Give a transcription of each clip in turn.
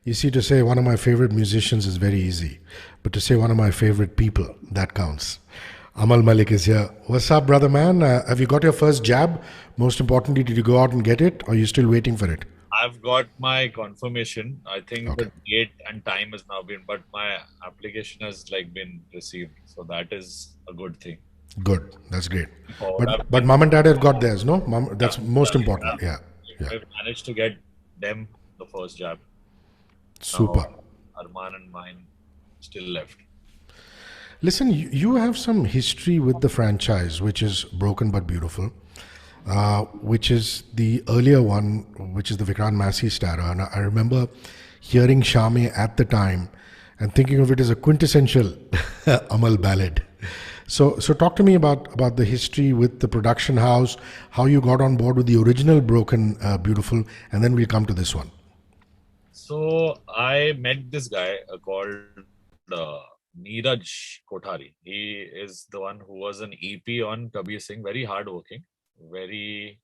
You see, to say one of my favorite musicians is very easy, but to say one of my favorite people, that counts. Amaal Malik is here. What's up, brother man? Have you got your first jab? Most importantly, did you go out and get it, or are you still waiting for it? I've got my confirmation. I think Okay, the date and time has now been, but my application has been received. So that is a good thing. good. That's great. Forward. I've But been, mom and dad have got theirs, no? Mom, yeah, that's most important. Yeah, yeah. I've managed to get them the first jab. Now Super. Armaan and mine still left. Listen, you have some history with the franchise, which is Broken but Beautiful, which is the earlier one, which is the Vikrant Massey starrer. And I remember hearing Shaamein at the time and thinking of it as a quintessential Amal ballad. So talk to me about the history with the production house, how you got on board with the original Broken Beautiful, and then we'll come to this one. So I met this guy called uh, Neeraj Kothari. He is the one who was an EP on Kabir Singh, very hardworking, very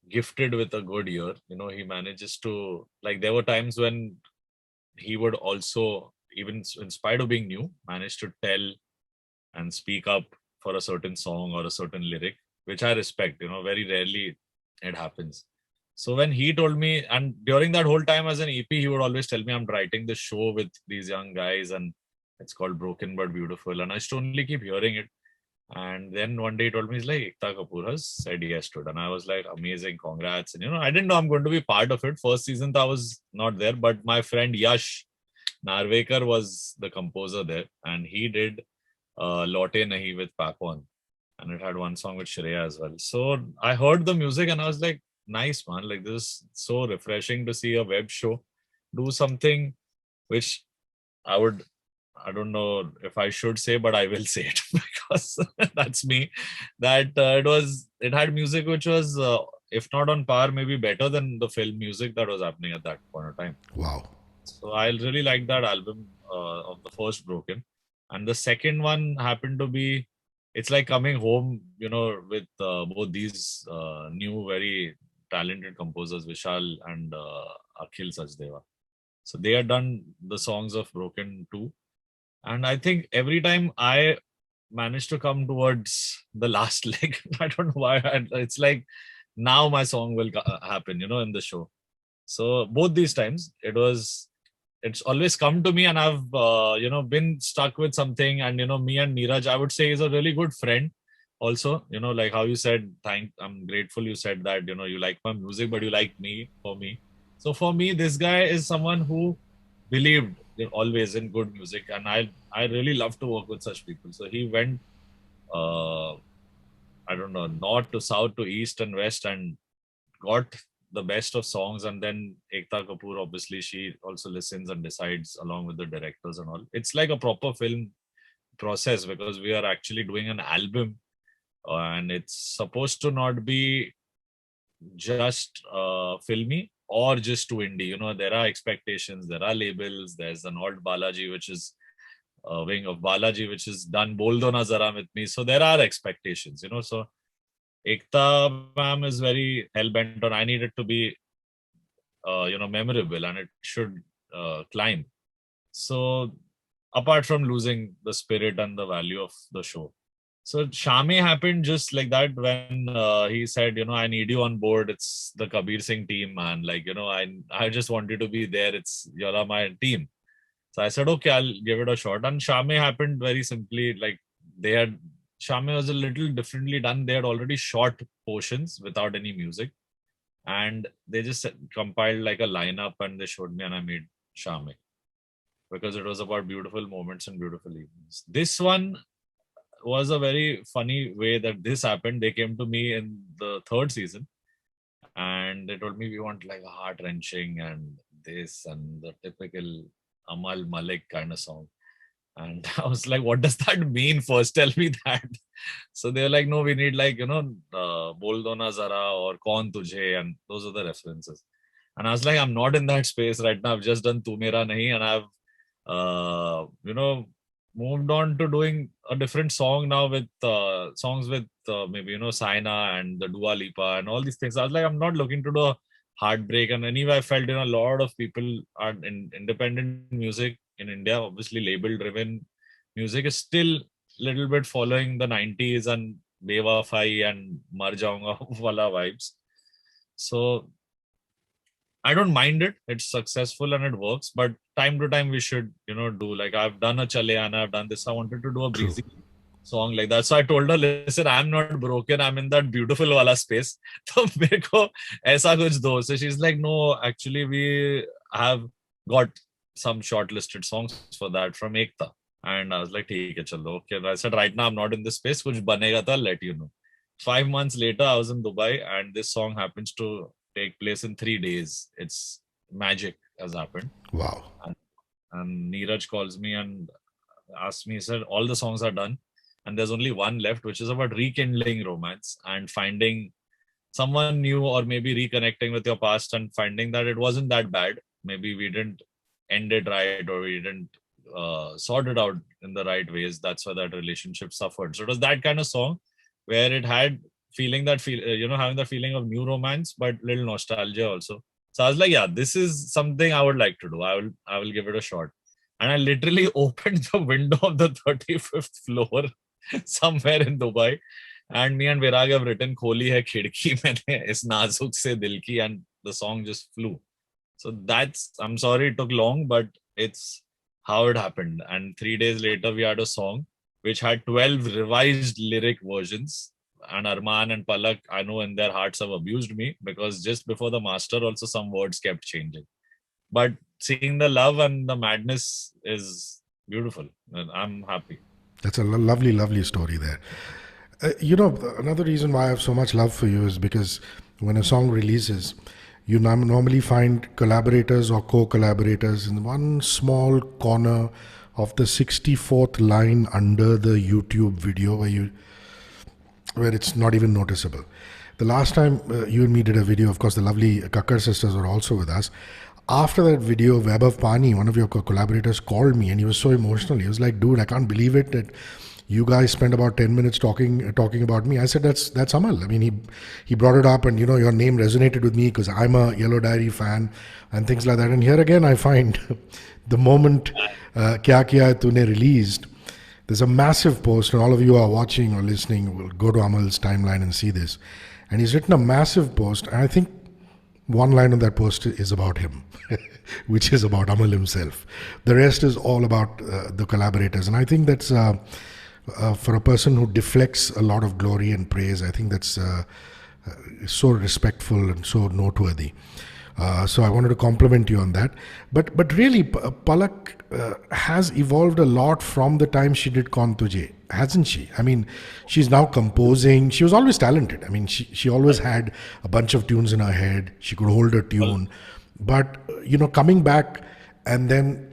gifted with a good ear. He manages to, there were times when he would also, even in spite of being new, manage to tell and speak up for a certain song or a certain lyric, which I respect. Very rarely it happens. So when he told me, and during that whole time as an EP, he would always tell me, I'm writing this show with these young guys and it's called Broken but Beautiful. And I used to only keep hearing it. And then one day he told me, he's like, Ekta Kapoor has said yes to it. And I was like, amazing, congrats. And, I didn't know I'm going to be part of it. First season, I was not there, but my friend Yash Narvekar was the composer there. And he did Lote Nahi with Papon. And it had one song with Shreya as well. So I heard the music and I was like, nice, man. Like, this is so refreshing to see a web show do something which I would, I don't know if I should say, but I will say it because that's me. That it had music which was, if not on par, maybe better than the film music that was happening at that point of time. Wow. So I really liked that album of the first Broken. And the second one happened to be, it's like coming home, with both these new, very talented composers, Vishal and Akhil Sachdeva. So they had done the songs of Broken too. And I think every time I managed to come towards the last leg, I don't know why, it's like now my song will happen, in the show. So both these times, it's always come to me, and I've been stuck with something. And me and Neeraj, I would say, is a really good friend. Also, like how you said, I'm grateful you said that you like my music, but you like me for me. So for me, this guy is someone who believed always in good music, and I really love to work with such people. So he went, uh, I don't know, north to south to east and west, and got the best of songs. And then Ekta Kapoor, obviously, she also listens and decides along with the directors and all. It's like a proper film process because we are actually doing an album, and it's supposed to not be just filmy or just too indie. There are expectations, there are labels. There's an old Balaji, which is a wing of Balaji, which is done Bol Do Na Zara with me. So there are expectations. So Ekta ma'am is very hell bent on, I need it to be memorable, and it should climb. So apart from losing the spirit and the value of the show. So Shaamein happened just like that when he said, I need you on board. It's the Kabir Singh team, man. I just want you to be there. You're my team. So I said, okay, I'll give it a shot. And Shaamein happened very simply. Like they had, Shaamein was a little differently done. They had already shot portions without any music, and they just compiled like a lineup and they showed me, and I made Shaamein because it was about beautiful moments and beautiful evenings. This one was a very funny way that this happened. They came to me in the third season and they told me we want like a heart wrenching and this and the typical Amaal Malik kind of song. And I was like, what does that mean? First, tell me that. So they're like, no, we need Bol Do Na Zara or Kaun Tujhe, and those are the references. And I was like, I'm not in that space right now. I've just done Tu Mera Nahi, and I've, moved on to doing a different song now with songs with maybe, Saina and the Dua Lipa and all these things. I was like, I'm not looking to do a heartbreak. And anyway, I felt, a lot of people are in independent music in India, obviously label driven music, is still little bit following the 90s and Bewafai and Mar Jaunga wala vibes. So I don't mind it. It's successful and it works. But time to time we should, do, like, I've done a Chale Aana, I've done this. I wanted to do a True. breezy song like that. So I told her, listen, I'm not broken. I'm in that beautiful wala space. So mere ko aisa kuch do. So she's like, no, actually we have got some shortlisted songs for that from Ekta. And I was like, theek hai, chalo. Okay. And I said, right now I'm not in this space. Kuch banega tha, I'll let you know. 5 months later, I was in Dubai and this song happens to take place in 3 days. It's magic has happened. Wow. And Neeraj calls me and asks me, he said, all the songs are done. And there's only one left, which is about rekindling romance and finding someone new, or maybe reconnecting with your past and finding that it wasn't that bad. Maybe we didn't end it right, or we didn't sort it out in the right ways. That's why that relationship suffered. So it was that kind of song where it had feeling that having the feeling of new romance, but little nostalgia also. So I was like, yeah, this is something I would like to do. I will give it a shot. And I literally opened the window of the 35th floor somewhere in Dubai. And me and Virag have written Kholi hai khidki maine is nazuk se dil ki, and the song just flew. So that's, I'm sorry it took long, but it's how it happened. And 3 days later, we had a song which had 12 revised lyric versions. And Armaan and Palak, I know in their hearts have abused me, because just before the master, also some words kept changing. But seeing the love and the madness is beautiful. And I'm happy. That's a lovely, lovely story there. Another reason why I have so much love for you is because when a song releases, you normally find collaborators or co-collaborators in one small corner of the 64th line under the YouTube video where it's not even noticeable. The last time you and me did a video, of course, the lovely Kakkar sisters were also with us. After that video, Web of Pani, one of your collaborators, called me and he was so emotional. He was like, dude, I can't believe it that you guys spent about 10 minutes talking about me. I said, that's Amaal. I mean, he brought it up, and your name resonated with me because I'm a Yellow Diary fan and things like that. And here again, I find the moment Kya Kiya Tune released, there's a massive post, and all of you who are watching or listening will go to Amal's timeline and see this. And he's written a massive post, and I think one line of that post is about him, which is about Amaal himself. The rest is all about the collaborators. And I think that's, for a person who deflects a lot of glory and praise, I think that's so respectful and so noteworthy. So I wanted to compliment you on that. But really, Palak has evolved a lot from the time she did Kaun Tujhe, hasn't she? I mean, she's now composing. She was always talented. I mean, she always had a bunch of tunes in her head. She could hold a tune. But, coming back and then,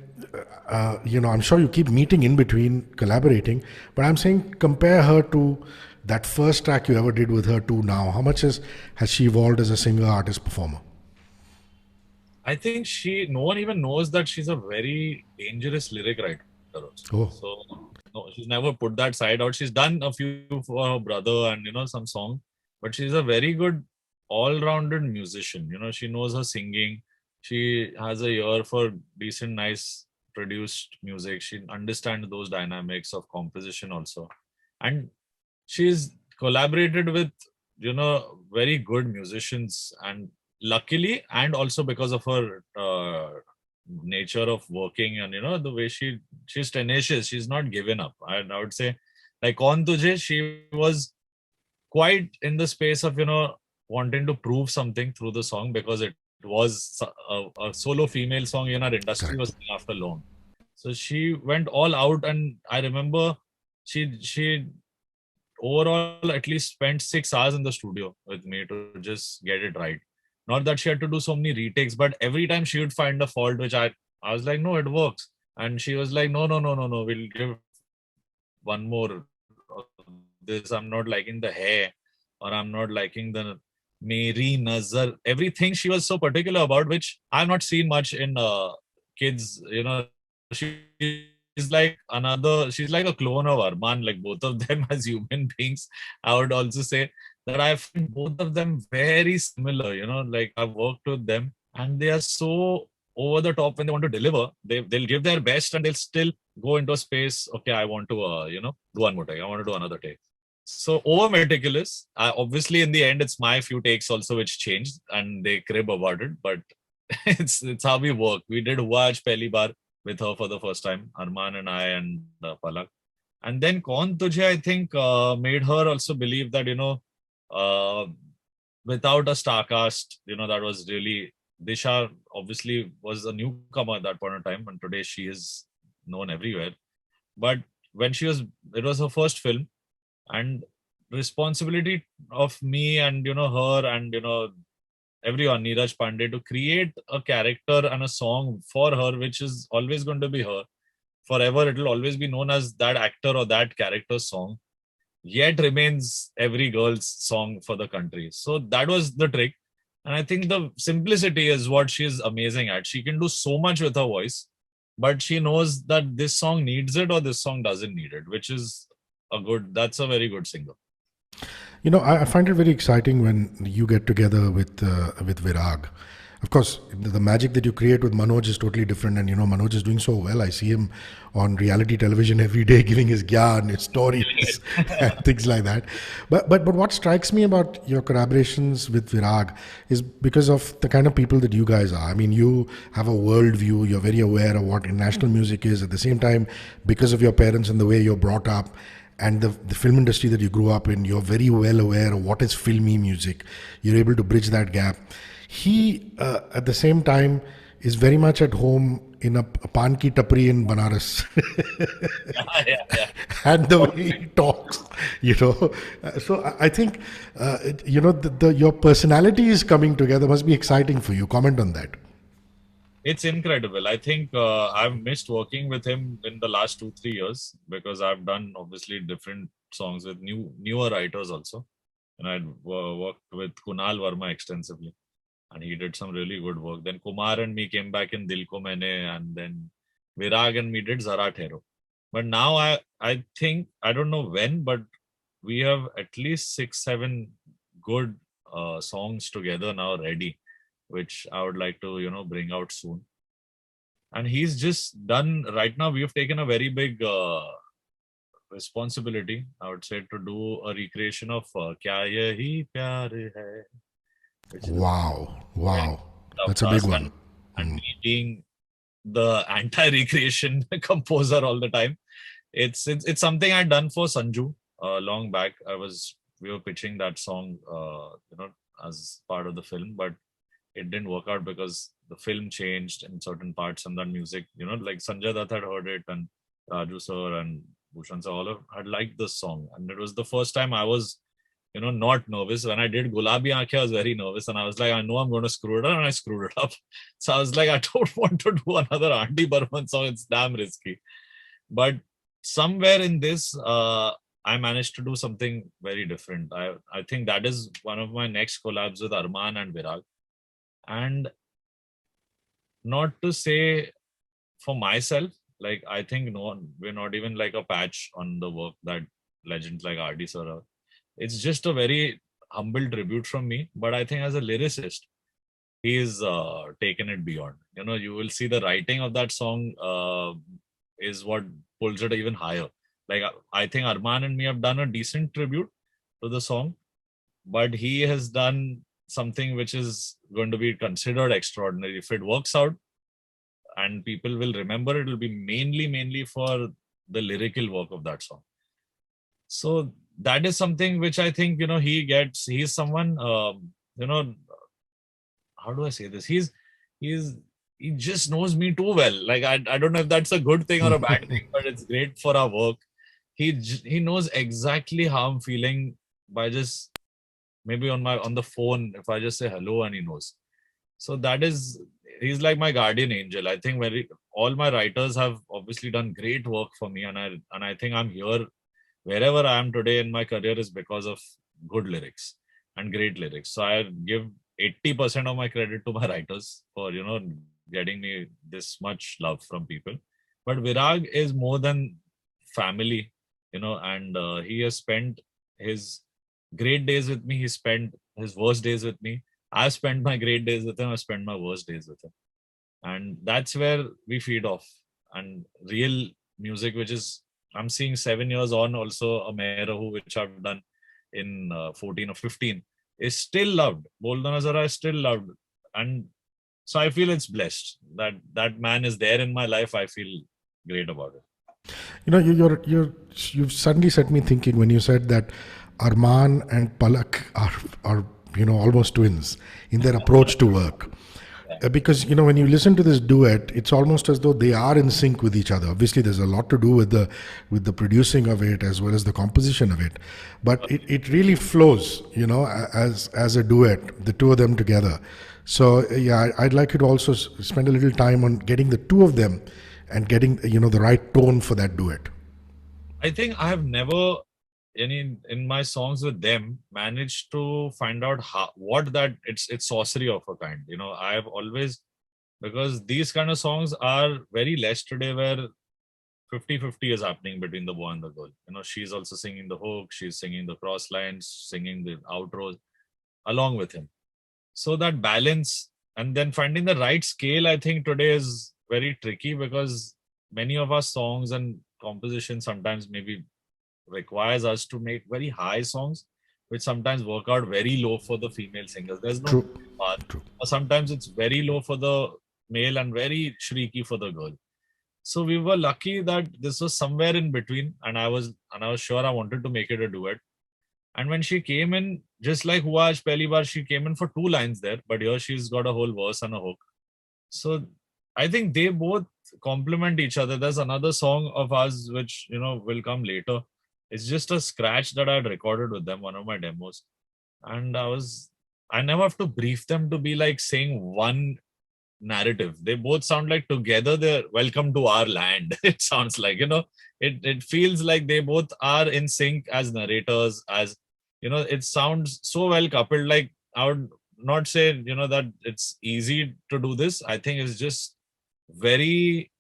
I'm sure you keep meeting in between, collaborating. But I'm saying compare her to that first track you ever did with her to now. How much has she evolved as a singer, artist, performer? I think no one even knows that she's a very dangerous lyric writer also. Oh. So no, she's never put that side out. She's done a few for her brother and some song, but she's a very good all-rounded musician. She knows her singing. She has a ear for decent, nice produced music. She understands those dynamics of composition also, and she's collaborated with very good musicians, and luckily, and also because of her nature of working, and the way she's tenacious, she's not given up. I would say, like Kaun Tujhe, she was quite in the space of wanting to prove something through the song, because it was a solo female song in our industry. Correct. Was after long, so she went all out, and I remember she overall at least spent 6 hours in the studio with me to just get it right. Not that she had to do so many retakes, but every time she would find a fault, which I was like, no, it works. And she was like, no, we'll give one more of this. I'm not liking the hair, or I'm not liking the Meri Nazar. Everything she was so particular about, which I've not seen much in kids. She's like she's like a clone of Armaan, like both of them as human beings, I would also say. that I find both of them very similar. Like I've worked with them, and they are so over the top when they want to deliver. They'll give their best, and they'll still go into a space. Okay, I want to do one more take. I want to do another take. So over meticulous. Obviously, in the end, it's my few takes also which changed, and they crib about it. But it's how we work. We did Watch Pehli Bar with her for the first time, Armaan and I and Palak. And then Kaun Tujhe, I think, made her also believe that, uh, without a star cast, that was really, Disha obviously was a newcomer at that point in time, and today she is known everywhere. But when it was her first film, and responsibility of me and, her and, everyone, Neeraj Pandey, to create a character and a song for her, which is always going to be her forever. It will always be known as that actor or that character's song, yet remains every girl's song for the country. So that was the trick. And I think the simplicity is what she's amazing at. She can do so much with her voice, but she knows that this song needs it or this song doesn't need it, which is that's a very good singer. I find it very exciting when you get together with Virag. Of course, the magic that you create with Manoj is totally different, and Manoj is doing so well. I see him on reality television every day, giving his gyan, his stories, and things like that. But what strikes me about your collaborations with Virag is because of the kind of people that you guys are. I mean, you have a worldview. You're very aware of what international music is. At the same time, because of your parents and the way you're brought up, and the film industry that you grew up in, you're very well aware of what is filmy music. You're able to bridge that gap. He, at the same time, is very much at home in a pan ki tapri in Banaras. Yeah. And the way he talks, So I think, your personality is coming together. Must be exciting for you. Comment on that. It's incredible. I think I've missed working with him in the last 2-3 years because I've done obviously different songs with newer writers also, and I'd worked with Kunal Verma extensively, and he did some really good work. Then Kumar and me came back in Dil Ko Maine, and then Virag and me did Zara Thero. But now I think, I don't know when, but we have at least 6-7 good songs together now ready, which I would like to, bring out soon. And he's just done, right now, we've taken a very big responsibility, I would say, to do a recreation of Kya Yahi Pyar Hai, which is Wow. very Wow. tough That's a big task. one. And me being the anti-recreation composer all the time, it's something I'd done for Sanju long back. We were pitching that song, as part of the film, but it didn't work out because the film changed in certain parts, and that music, like Sanjay Dutt had heard it, and Raju sir and Bhushan sir, all of had liked this song. And it was the first time I was, not nervous. When I did Gulabi Aankhein, I was very nervous, and I was like, I know I'm going to screw it up, and I screwed it up. So I was like, I don't want to do another Andy Burman song. It's damn risky. But somewhere in this, I managed to do something very different. I think that is one of my next collabs with Armaan and Virag. And not to say for myself, like, I think no, we're not even like a patch on the work that legends like RD sir are. It's just a very humble tribute from me. But I think as a lyricist, he's taken it beyond. You will see the writing of that song is what pulls it even higher. Like, I think Armaan and me have done a decent tribute to the song, but he has done something which is going to be considered extraordinary. If it works out and people will remember, it will be mainly for the lyrical work of that song. So that is something which I think, he's someone, how do I say this? He just knows me too well. Like, I don't know if that's a good thing or a bad thing, but it's great for our work. He knows exactly how I'm feeling by just maybe on the phone, if I just say hello, and he knows. So he's like my guardian angel. I think all my writers have obviously done great work for me, and I think I'm here wherever I am today in my career is because of good lyrics and great lyrics. So I give 80% of my credit to my writers for getting me this much love from people. But Virag is more than family, and he has spent his great days with me. He spent his worst days with me. I've spent my great days with him. I've spent my worst days with him. And that's where we feed off. And real music, which is, I'm seeing 7 years on also, a Mehrahu, which I've done in 14 or 15, is still loved. Boldo Nazara is still loved. And so I feel it's blessed that that man is there in my life. I feel great about it. You know, you've suddenly set me thinking when you said that Armaan and Palak are almost twins in their approach to work. Because when you listen to this duet, it's almost as though they are in sync with each other. Obviously, there's a lot to do with the producing of it as well as the composition of it, but it really flows, as a duet, the two of them together. So yeah, I'd like you to also spend a little time on getting the two of them and getting the right tone for that duet. I think I have never in my songs with them managed to find out what that it's sorcery of a kind. I've always, because these kind of songs are very less today, where 50-50 is happening between the boy and the girl. She's also singing the hook, she's singing the cross lines, singing the outros along with him. So that balance and then finding the right scale, I think today is very tricky, because many of our songs and composition sometimes maybe requires us to make very high songs, which sometimes work out very low for the female singers. There's no path. True. Or sometimes it's very low for the male and very shrieky for the girl. So we were lucky that this was somewhere in between, and I was sure I wanted to make it a duet. And when she came in, just like Hua Aaj Pehli Baar, she came in for 2 lines there, but here she's got a whole verse and a hook. So I think they both complement each other. There's another song of ours which will come later. It's just a scratch that I had recorded with them, one of my demos. And I never have to brief them to be like saying one narrative. They both sound like together they're welcome to our land. It sounds like, it feels like they both are in sync as narrators, as, it sounds so well coupled. Like, I would not say, that it's easy to do this. I think it's just very,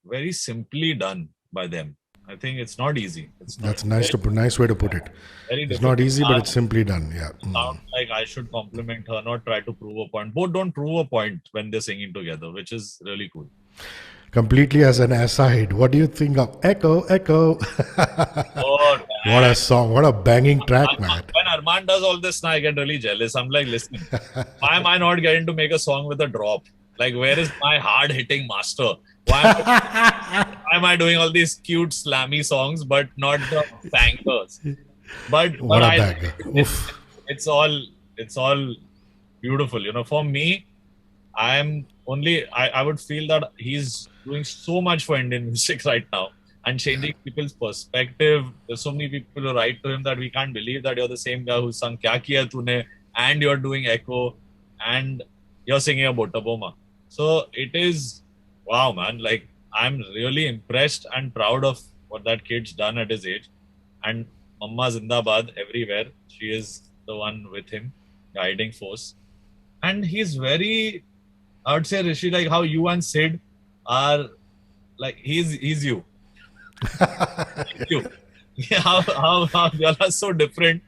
very simply done by them. I think it's not easy. That's nice way to put it. It's not easy, but it's simply done. Yeah. Sound like I should compliment her, not try to prove a point. Both don't prove a point when they're singing together, which is really cool. Completely as an aside, what do you think of Echo? Oh, what a song! What a banging track, man! When Armaan does all this, now I get really jealous. I'm like, listen, why am I not getting to make a song with a drop? Like, where is my hard-hitting master? Why am I doing all these cute slammy songs but not the bangers? But it's all beautiful. For me, I would feel that he's doing so much for Indian music right now and changing people's perspective. There's so many people who write to him that we can't believe that you're the same guy who sung Kya Kiya Tune and you're doing Echo and you're singing a Bottaboma. So it is, wow, man. Like, I'm really impressed and proud of what that kid's done at his age. And Mamma Zindabad everywhere. She is the one with him, guiding force. And he's very, I would say, Hrishi, like how you and Sid are, like, he's you. You. How you all are so different.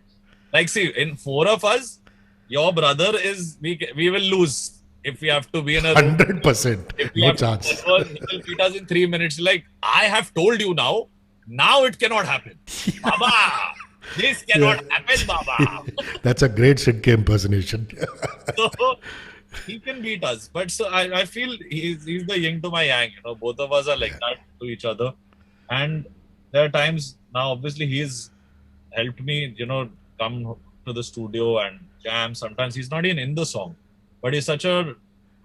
Like, see, in 4 of us, your brother is, we will lose. If we have to be in a 100%, no chance. He will beat us in 3 minutes. Like, I have told you now it cannot happen. Baba, this cannot happen, Baba. That's a great Sid K impersonation. So, he can beat us. But so I feel he's the yin to my yang. Both of us are like that to each other. And there are times now, obviously, he's helped me, come to the studio and jam. Sometimes he's not even in the song. But he's such a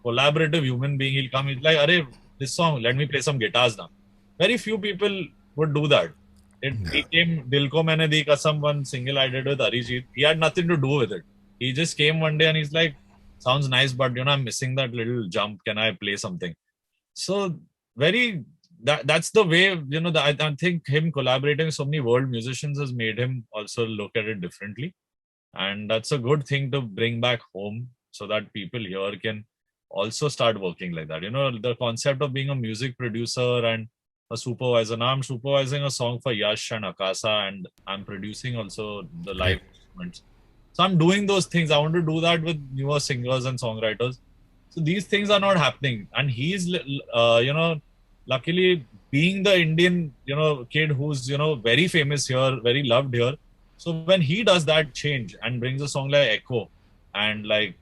collaborative human being. He'll come, he's like, "Arey, this song, let me play some guitars now." Very few people would do that. He came, Dil Ko Maine Di Kasam, one single I did with Arijit. He had nothing to do with it. He just came one day and he's like, "Sounds nice, but I'm missing that little jump. Can I play something?" So that's the way, I think him collaborating with so many world musicians has made him also look at it differently. And that's a good thing to bring back home, so that people here can also start working like that. The concept of being a music producer and a supervisor. Now I'm supervising a song for Yash and Akasa, and I'm producing also the live arrangements. So I'm doing those things. I want to do that with newer singers and songwriters. So these things are not happening. And he's, luckily being the Indian, kid who's, very famous here, very loved here. So when he does that change and brings a song like Echo and like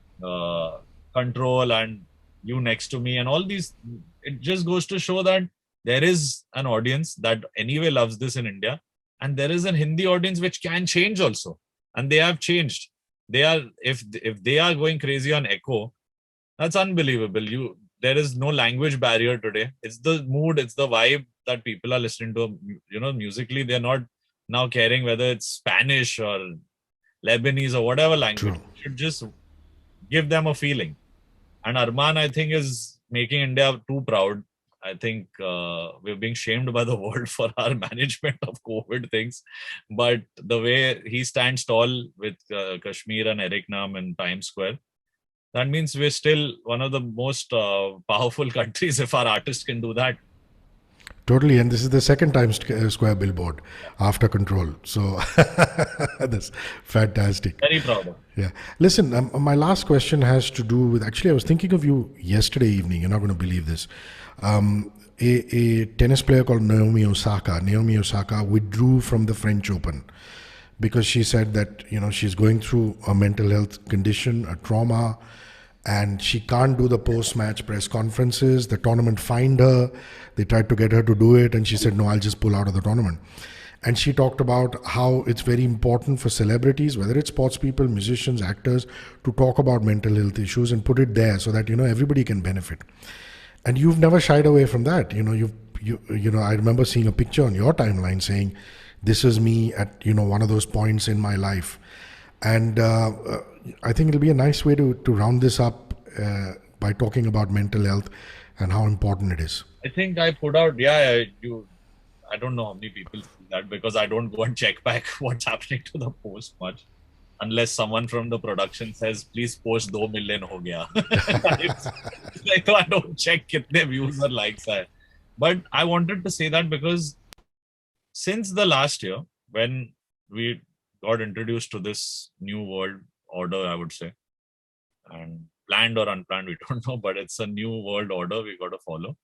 Control and You Next to Me and all these, it just goes to show that there is an audience that anyway loves this in India. And there is a Hindi audience which can change also. And they have changed. They are, if they are going crazy on Echo, that's unbelievable. There is no language barrier today. It's the mood, it's the vibe that people are listening to. Musically, they're not now caring whether it's Spanish or Lebanese or whatever language. True. You should just give them a feeling. And Armaan, I think, is making India too proud. I think we're being shamed by the world for our management of COVID things. But the way he stands tall with Kashmir and Eric Nam in Times Square, that means we're still one of the most powerful countries if our artists can do that. Totally, and this is the second Times Square billboard after Control. So that's fantastic. Very proud of. Yeah. Listen, my last question has to do with, actually, I was thinking of you yesterday evening. You're not going to believe this. A tennis player called Naomi Osaka withdrew from the French Open because she said that, she's going through a mental health condition, a trauma, and she can't do the post-match press conferences. The tournament fined her. They tried to get her to do it, and she said, no, I'll just pull out of the tournament. And she talked about how it's very important for celebrities, whether it's sports people, musicians, actors, to talk about mental health issues and put it there so that, everybody can benefit. And you've never shied away from that. I remember seeing a picture on your timeline saying, this is me at, one of those points in my life. And I think it'll be a nice way to round this up by talking about mental health and how important it is. I think I put out, I don't know how many people see that because I don't go and check back what's happening to the post much. Unless someone from the production says, please post 2 million ho gaya. It's like, I don't check kitne views or likes hai. But I wanted to say that because since the last year, when we got introduced to this new world order, I would say, and planned or unplanned, we don't know, but it's a new world order we got to follow.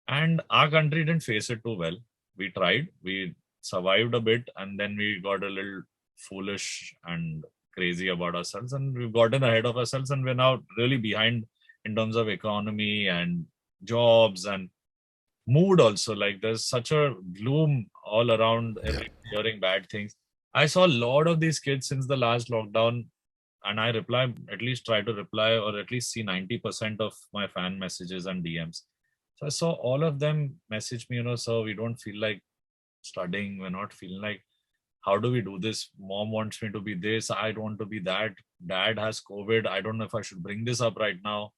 And our country didn't face it too well. We tried, we survived a bit, and then we got a little foolish and crazy about ourselves, and we've gotten ahead of ourselves, and we're now really behind in terms of economy and jobs and mood also. Like there's such a gloom all around, hearing bad things. I saw a lot of these kids since the last lockdown, and I at least try to reply or at least see 90% of my fan messages and DMs. So I saw all of them message me, sir, we don't feel like studying. We're not feeling like, how do we do this? Mom wants me to be this. I don't want to be that. Dad has COVID. I don't know if I should bring this up right now.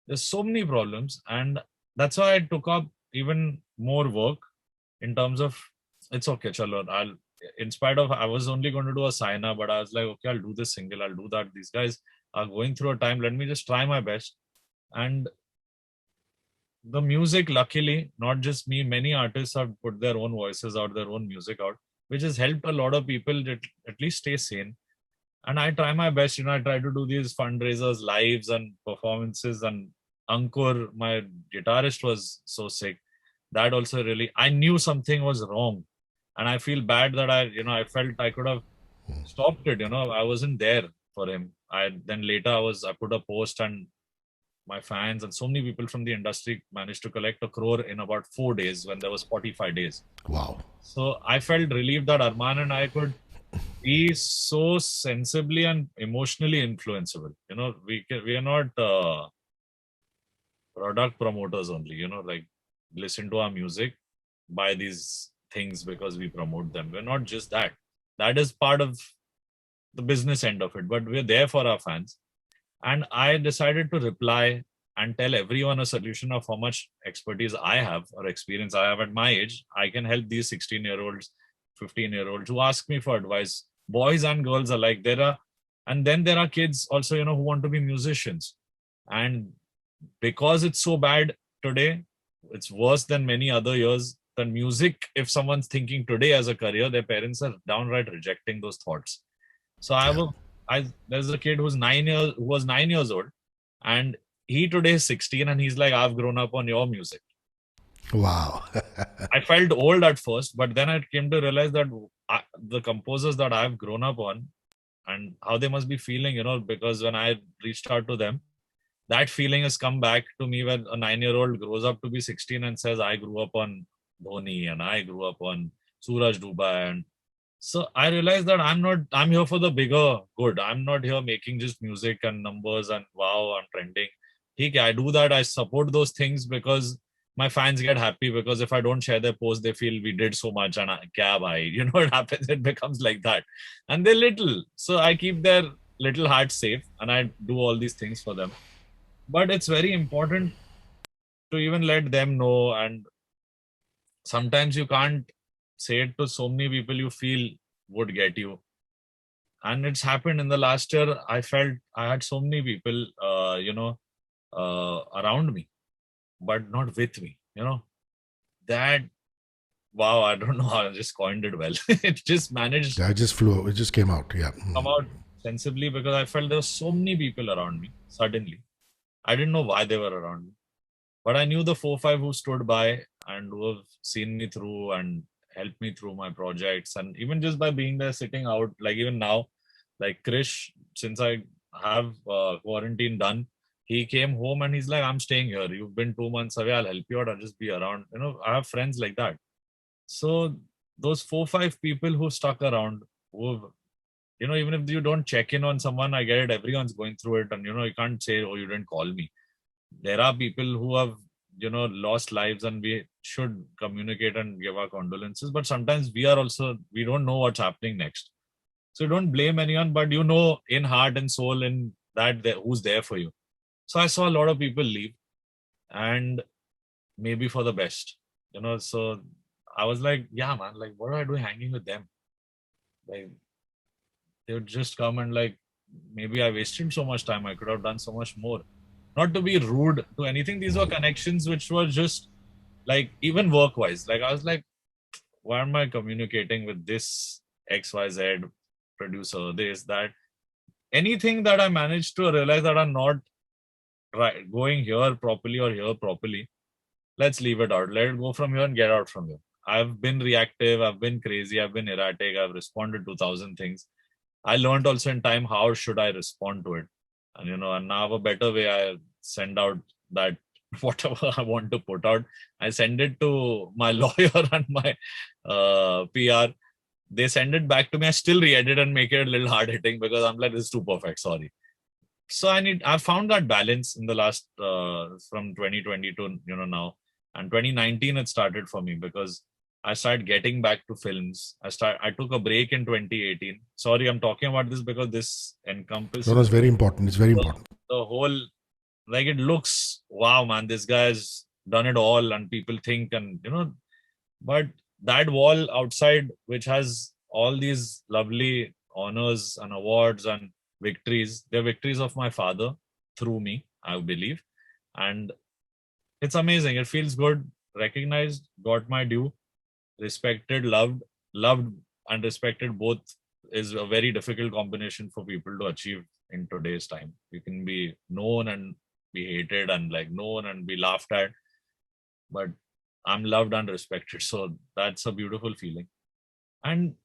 There's so many problems. And that's why I took up even more work in terms of, it's okay, chalo, in spite of, I was only going to do a Saina, but I was like, okay, I'll do this single, I'll do that. These guys are going through a time. Let me just try my best. And the music, luckily, not just me, many artists have put their own voices out, their own music out, which has helped a lot of people at least stay sane. And I try my best, I try to do these fundraisers, lives and performances. And Ankur, my guitarist, was so sick. That also really, I knew something was wrong. And I feel bad that I felt I could have stopped it, I wasn't there for him. Then later I put a post, and my fans and so many people from the industry managed to collect 1 crore in about 4 days when there was 45 days. Wow. So I felt relieved that Armaan and I could be so sensibly and emotionally influenceable. We are not product promoters only, like listen to our music, buy these things because we promote them. We're not just that. That is part of the business end of it, but we're there for our fans. And I decided to reply and tell everyone a solution of how much expertise I have or experience I have at my age. I can help these 16-year-olds, 15-year-olds who ask me for advice, boys and girls alike. And then there are kids also, who want to be musicians. And because it's so bad today, it's worse than many other years. The music, if someone's thinking today as a career, their parents are downright rejecting those thoughts. So there's a kid who was 9 years old, and he today is 16, and he's like, I've grown up on your music. Wow. I felt old at first, but then I came to realize that the composers that I've grown up on and how they must be feeling, because when I reached out to them, that feeling has come back to me when a 9-year-old grows up to be 16 and says, I grew up on Dhoni and I grew up on Suraj Dubai. And so I realized that I'm here for the bigger good. I'm not here making just music and numbers and wow, I'm trending. I do that. I support those things because my fans get happy, because if I don't share their post, they feel we did so much and kya bhai, what happens? It becomes like that. And they're little. So I keep their little hearts safe and I do all these things for them. But it's very important to even let them know. And sometimes you can't say it to so many people you feel would get you. And it's happened in the last year. I felt I had so many people, around me, but not with me. That wow, I don't know how I just coined it well. It just managed I just flew. It just came out. Yeah. to come out sensibly because I felt there were so many people around me suddenly. I didn't know why they were around me. But I knew the 4-5 who stood by and who have seen me through and helped me through my projects. And even just by being there, sitting out, like even now, like Krish, since I have quarantine done, he came home and he's like, I'm staying here. You've been 2 months away. I'll help you out. I'll just be around. I have friends like that. So those 4-5 people who stuck around, who, even if you don't check in on someone, I get it. Everyone's going through it. And, you can't say, oh, you didn't call me. There are people who have lost lives and we should communicate and give our condolences, but sometimes we don't know what's happening next, so don't blame anyone, but in heart and soul in that who's there for you. So I saw a lot of people leave, and maybe for the best, so I was like, yeah man, like what am I doing hanging with them? Like they would just come and like, maybe I wasted so much time, I could have done so much more. Not to be rude to anything, these were connections which were just like, even work wise, like I was like, why am I communicating with this XYZ producer, this, that, anything that I managed to realize that I'm not right going here properly or here properly, let's leave it out, let it go from here and get out from here. I've been reactive, I've been crazy, I've been erratic, I've responded to 1,000 things. I learned also in time how should I respond to it. And and now I have a better way. I send out that whatever I want to put out, I send it to my lawyer and my PR. They send it back to me. I still re-edit and make it a little hard hitting because I'm like, this is too perfect. Sorry. So I found that balance in the last from 2020 to now, and 2019 it started for me because I started getting back to films. I took a break in 2018. Sorry, I'm talking about this because this encompasses. No, it's very important. It's very important. The whole, like, it looks, wow, man, this guy's done it all, and people think, and but that wall outside, which has all these lovely honors and awards and victories, they're victories of my father through me, I believe. And it's amazing. It feels good, recognized, got my due, respected, loved and respected. Both is a very difficult combination for people to achieve in today's time. You can be known and be hated, and like known and be laughed at, but I'm loved and respected. So that's a beautiful feeling. And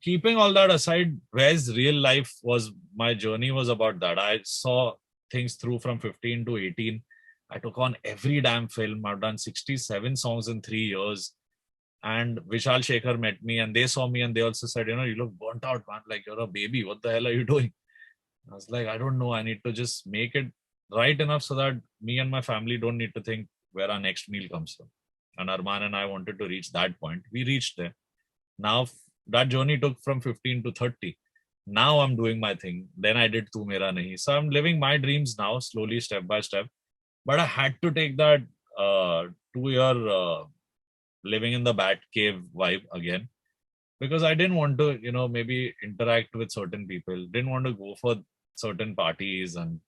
keeping all that aside, where's real life was, my journey was about that. I saw things through from 15 to 18. I took on every damn film. I've done 67 songs in 3 years. And Vishal Shekhar met me and they saw me and they also said, you look burnt out, man. Like, you're a baby. What the hell are you doing? I was like, I don't know. I need to just make it right enough so that me and my family don't need to think where our next meal comes from. And Armaan and I wanted to reach that point. We reached there. Now, that journey took from 15 to 30. Now I'm doing my thing. Then I did Tu Mera Nahi. So I'm living my dreams now, slowly, step by step. But I had to take that 2-year living in the bat cave vibe again, because I didn't want to, maybe interact with certain people, didn't want to go for certain parties and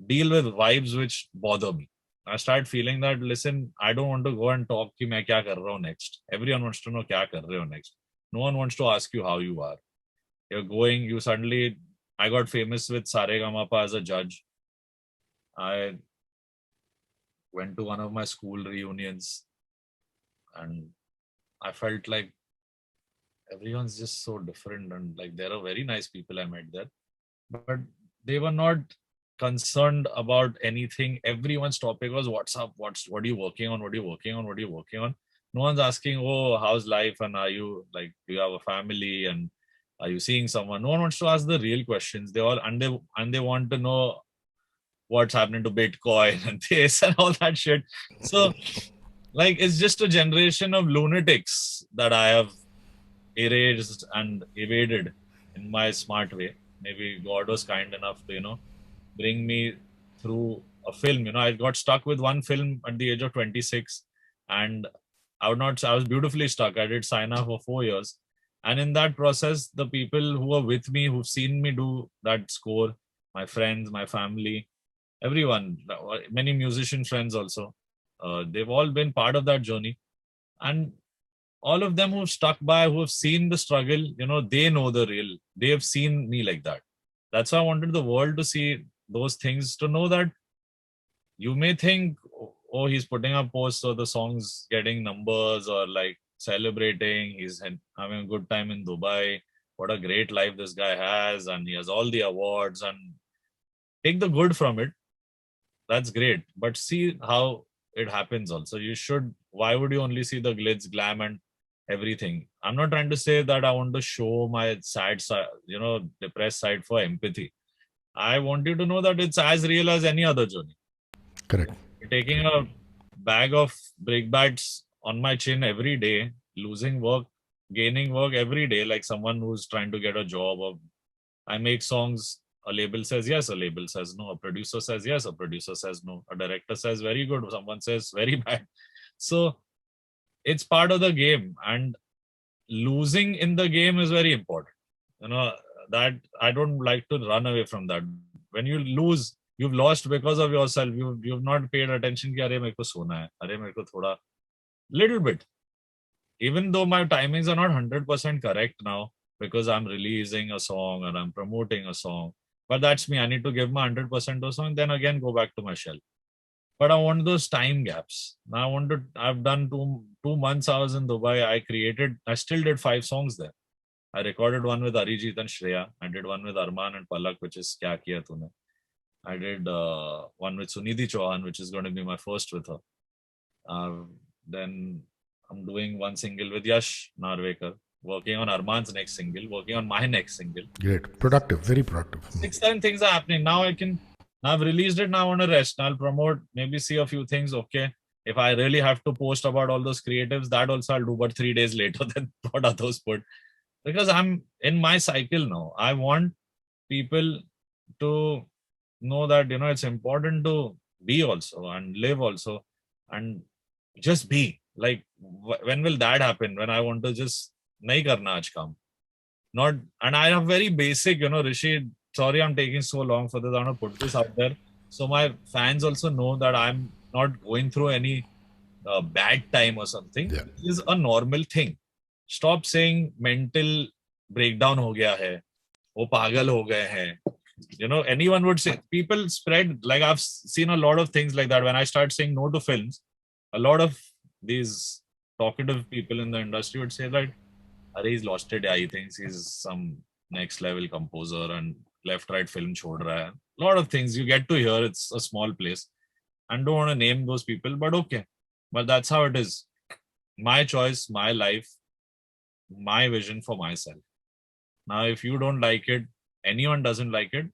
deal with vibes which bother me. I started feeling that, listen, I don't want to go and talk ki main kya kar raha hu next. Everyone wants to know kya kar rahe ho next. No one wants to ask you how you are. You're going, you suddenly, I got famous with Saregamapa as a judge. I went to one of my school reunions and I felt like everyone's just so different, and like there are very nice people I met there, but they were not concerned about anything. Everyone's topic was what's up, what are you working on, what are you working on, what are you working on. No one's asking, oh, how's life, and are you like, do you have a family, and are you seeing someone? No one wants to ask the real questions. They all, and they want to know what's happening to Bitcoin and this and all that shit. So like it's just a generation of lunatics that I have erased and evaded in my smart way. Maybe God was kind enough to, bring me through a film. I got stuck with one film at the age of 26, and I was beautifully stuck. I did sign off for 4 years. And in that process, the people who were with me, who've seen me do that score, my friends, my family, everyone, many musician friends also, they've all been part of that journey. And all of them who've stuck by, who have seen the struggle, they know the real. They have seen me like that. That's why I wanted the world to see those things, to know that you may think, oh, he's putting up posts so the song's getting numbers, or like celebrating, he's having a good time in Dubai. What a great life this guy has, and he has all the awards, and take the good from it. That's great. But see how it happens also. Why would you only see the glitz, glam, and everything? I'm not trying to say that I want to show my sad side, depressed side for empathy. I want you to know that it's as real as any other journey. Correct. Taking a bag of brickbats on my chin every day, losing work, gaining work every day, like someone who's trying to get a job. Or I make songs, a label says yes, a label says no, a producer says yes, a producer says no, a director says very good, someone says very bad. So it's part of the game, and losing in the game is very important. That I don't like to run away from that. When you lose, you've lost because of yourself. You've not paid attention ki arey mere ko sona hai, arey mere ko thoda little bit. Even though my timings are not 100% correct now, because I'm releasing a song and I'm promoting a song, but that's me. I need to give my 100% to a song, then again go back to my shell. But I want those time gaps. Now I've done 2 months I was in Dubai. I still did 5 songs there. I recorded one with Arijit and Shreya. I did one with Armaan and Palak, which is Kya Kiya Tune. I did one with Sunidhi Chauhan, which is going to be my first with her. Then I'm doing one single with Yash Narvekar, working on Armaan's next single, working on my next single. Great. Productive. Very productive. 6-7 things are happening. Now I've released it. Now I want to rest. I'll promote, maybe see a few things. Okay. If I really have to post about all those creatives, that also I'll do, but 3 days later than what others put. Because I'm in my cycle now. I want people to know that, it's important to be also and live also and just be. Like, when will that happen? When I want to just nahi karna aaj kaam. Not, and I have very basic, Hrishi, sorry I'm taking so long for this. I want to put this out there. So my fans also know that I'm not going through any bad time or something. Yeah. This is a normal thing. Stop saying mental breakdown ho gaya hai, wo pagal ho gaye hain. Anyone would say, people spread, like I've seen a lot of things like that. When I start saying no to films, a lot of these talkative people in the industry would say that, he's lost it. Yeah, he thinks he's some next level composer and left right film chhod raha hai. A lot of things you get to hear. It's a small place, and don't want to name those people, but okay. But that's how it is. My choice, my life, my vision for myself. Now, if you don't like it, anyone doesn't like it,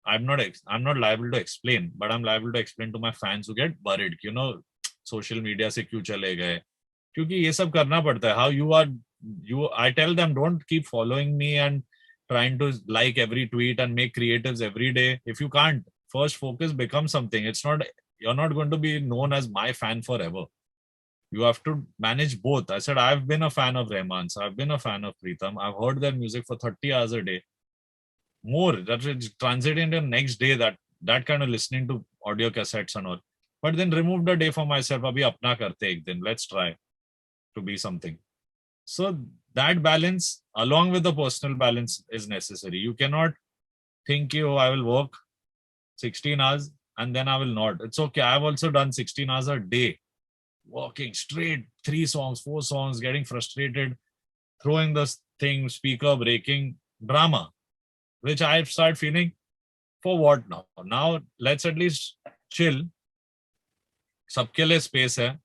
I'm not liable to explain, but I'm liable to explain to my fans who get worried. Social media se kyun chale gaye? Kyunki ye sab karna padta hai. I tell them, don't keep following me and trying to like every tweet and make creatives every day. If you can't, first focus, become something. You're not going to be known as my fan forever. You have to manage both. I said, I've been a fan of Rahman's. I've been a fan of Pritam. I've heard their music for 30 hours a day. More, that is transiting into next day, that kind of listening to audio cassettes and all. But then remove the day for myself. Abhi apna karte ek din. Let's try to be something. So that balance along with the personal balance is necessary. You cannot think, oh, I will work 16 hours and then I will not. It's okay. I've also done 16 hours a day, working straight, 3 songs, 4 songs, getting frustrated, throwing the thing, speaker breaking, drama, which I start feeling, for what now? Now let's at least chill. सबके लिए space है.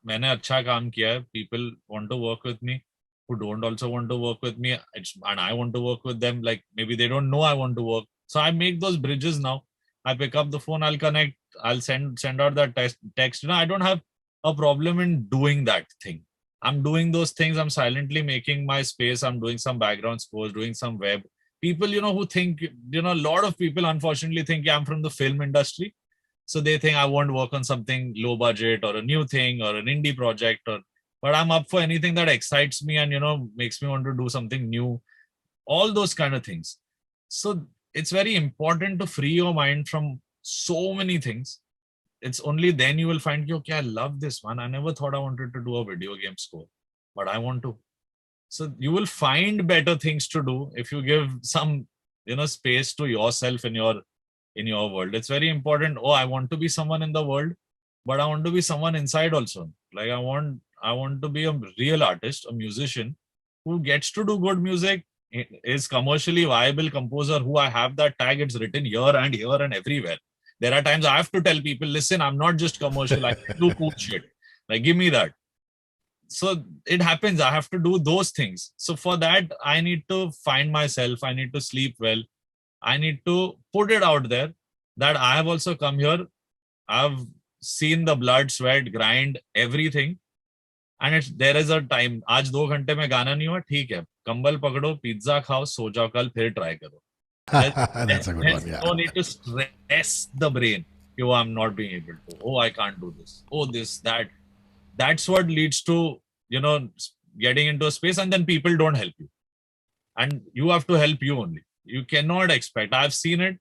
मैंने अच्छा काम किया है. People want to work with me who don't also want to work with me, and I want to work with them. Like maybe they don't know I want to work, so I make those bridges now. I pick up the phone, I'll connect, I'll send out that text. I don't have a problem in doing that thing. I'm doing those things. I'm silently making my space. I'm doing some background scores, doing some web. People, who think, a lot of people unfortunately think I'm from the film industry. So they think I won't work on something low budget or a new thing or an indie project, but I'm up for anything that excites me and, makes me want to do something new, all those kind of things. So it's very important to free your mind from so many things. It's only then you will find, okay, I love this one. I never thought I wanted to do a video game score, but I want to. So you will find better things to do if you give some, space to yourself in your world. It's very important. Oh, I want to be someone in the world, but I want to be someone inside also. Like I want to be a real artist, a musician who gets to do good music, is commercially viable composer, who I have that tag, it's written here and everywhere. There are times I have to tell people, listen, I'm not just commercial, I can do cool shit. Like, give me that. So it happens. I have to do those things. So for that, I need to find myself. I need to sleep well. I need to put it out there that I have also come here. I've seen the blood, sweat, grind, everything. And there is a time. आज 2 घंटे में गाना नहीं हुआ, ठीक है. कंबल पकड़ो, पिज्जा खाओ, सो जाओ, कल फिर try करो. That's a good There's one, yeah. no need to stress the brain. Oh, I'm not being able to. Oh, I can't do this. Oh, this, that. That's what leads to, getting into a space, and then people don't help you. And you have to help you only. You cannot expect. I've seen it.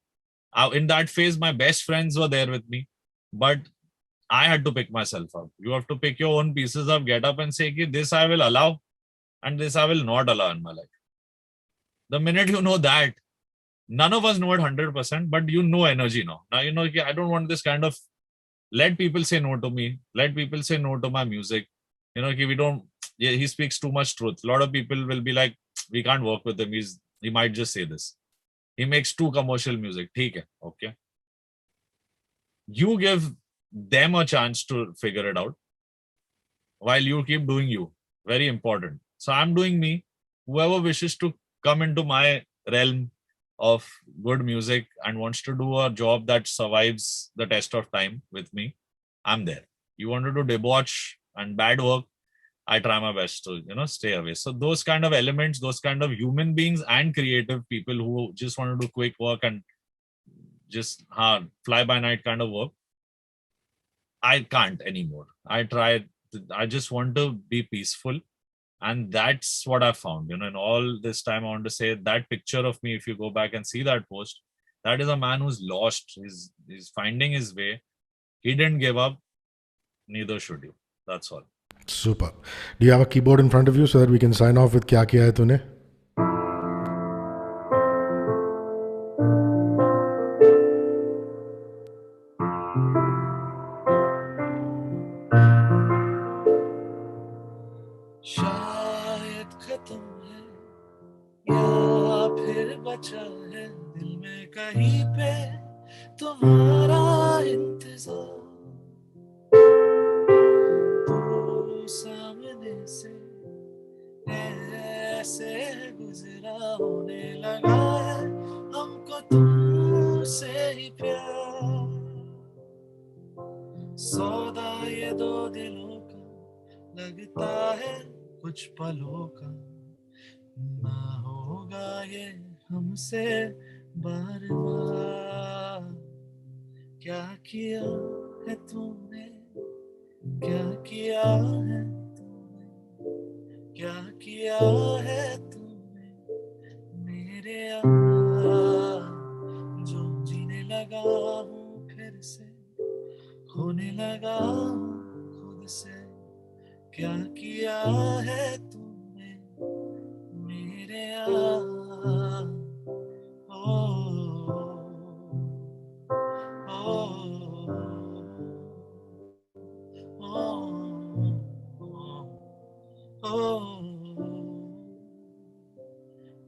In that phase, my best friends were there with me, but I had to pick myself up. You have to pick your own pieces up, get up and say, this I will allow, and this I will not allow in my life. The minute you know that, none of us know it 100%, but you know energy now. Now you know, I don't want this kind of, let people say no to me. Let people say no to my music. We don't, he speaks too much truth. A lot of people will be like, we can't work with him. He might just say this. He makes too commercial music. Okay. You give them a chance to figure it out while you keep doing you. Very important. So I'm doing me. Whoever wishes to come into my realm of good music and wants to do a job that survives the test of time with me, I'm there. You want to do debauch and bad work, I try my best to, stay away. So those kind of elements, those kind of human beings and creative people who just want to do quick work and just fly by night kind of work, I can't anymore. I just want to be peaceful. And that's what I found. In all this time, I want to say that picture of me, if you go back and see that post, that is a man who's lost. He's finding his way. He didn't give up. Neither should you. That's all. Super. Do you have a keyboard in front of you so that we can sign off with Kya Kiya Hai Tune? शायद खत्म है या फिर बचा है दिल में कहीं पे तुम्हारा इंतजार. तू सामने से ऐसे गुजरा होने लगा है हमको तुमसे ही प्यार. सौदा ये 2 दिलों का लगता है कुछ पलों का, ना होगा ये हमसे बार बार. क्या किया है तूने, क्या किया है तूने, क्या किया है तूने मेरे यार. जो जीने लगा हूँ फिर से, होने लगा हूँ खुद से. क्या किया है तूने,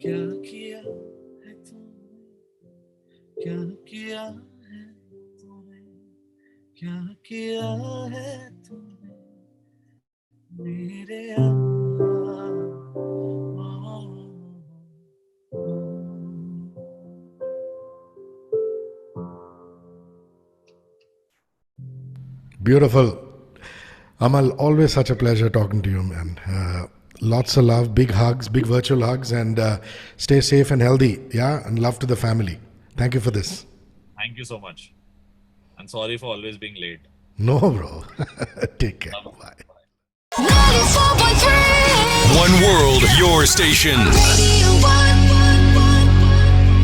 क्या किया है तूने, क्या किया है तूने, क्या किया है तूने मेरे Beautiful. Amal, always such a pleasure talking to you, man. Lots of love, big hugs, big virtual hugs, and stay safe and healthy. Yeah, and love to the family. Thank you for this. Thank you so much. And sorry for always being late. No, bro. Take care. Bye. 94.3 One world, your station. Radio 1.